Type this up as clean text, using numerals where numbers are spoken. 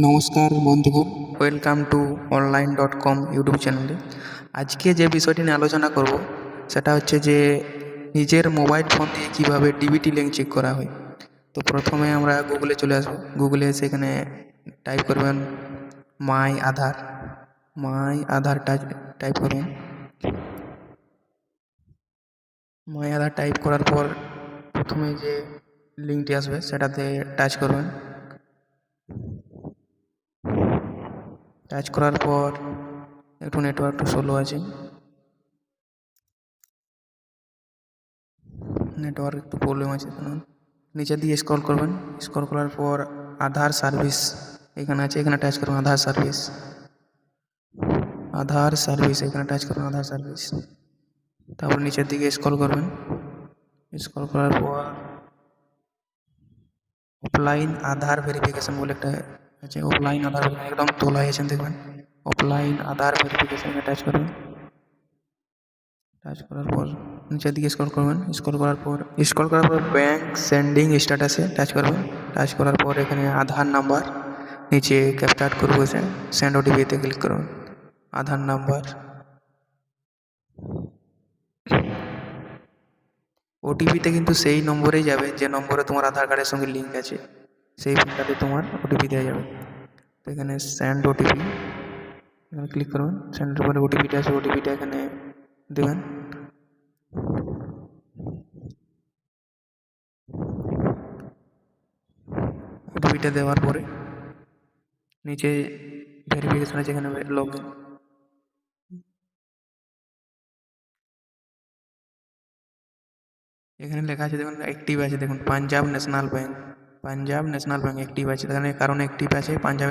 নমস্কার বন্ধুগণ। Welcome to online.com YouTube চ্যানেলে। আজকে যে বিষয়টি নিয়ে আলোচনা করব সেটা হচ্ছে যে নিজের মোবাইল ফোন দিয়ে কীভাবে ডিবিটি লিঙ্ক চেক করা হয়। তো প্রথমে আমরা গুগলে চলে আসবো। গুগলে সেখানে টাইপ করবেন মাই আধার টাইপ করবেন। মাই আধার টাইপ করার পর প্রথমে যে লিঙ্কটি আসবে সেটাতে টাচ করবেন। টাচ করার পর একটু নেটওয়ার্কটা স্লো আছে, নেটওয়ার্ক একটু প্রবলেম আছে, নিচের দিকে স্ক্রল করবেন। স্ক্রল করার পর আধার সার্ভিস এখানে আছে, এখানে টাচ করবেন আধার সার্ভিস এখানে টাচ করবেন আধার সার্ভিস। তারপর নিচের দিকে স্ক্রল করবেন। স্ক্রল করার পর অফলাইন আধার ভেরিফিকেশন বলে একটা আছে। অফলাইন আধার একদম তোলায় আছেন দেখবেন। অফলাইন আধার ভেরিফিকেশনে টাচ করবেন। টাচ করার পর নিচের দিকে স্ক্রল করবেন। স্ক্রল করার পর ব্যাঙ্ক সেন্ডিং স্ট্যাটাসে টাচ করবেন। টাচ করার পর এখানে আধার নাম্বার নিচে ক্যাপচার করে বসে সেন্ড ওটিপিতে ক্লিক করুন। আধার নাম্বার ওটিপিতে কিন্তু সেই নম্বরেই যাবে যে নম্বরে তোমার আধার কার্ডের সঙ্গে লিঙ্ক আছে, সেই ফোনটাতে তোমার ওটিপি দেওয়া যাবে। তো এখানে সেন্ড ওটিপি এখানে ক্লিক করুন। সেন্ডের পরে ওটিপিটা আছে, ওটিপিটা এখানে দেবেন। ওটিপিটা দেওয়ার পরে নিচে ভেরিফিকেশন আছে, এখানে লগ ইন। এখানে লেখা আছে দেখুন অ্যাক্টিভ আছে, দেখুন পাঞ্জাব ন্যাশনাল ব্যাঙ্ক অ্যাক্টিভ আছে। এখানে কারণ অ্যাক্টিভ আছে পাঞ্জাব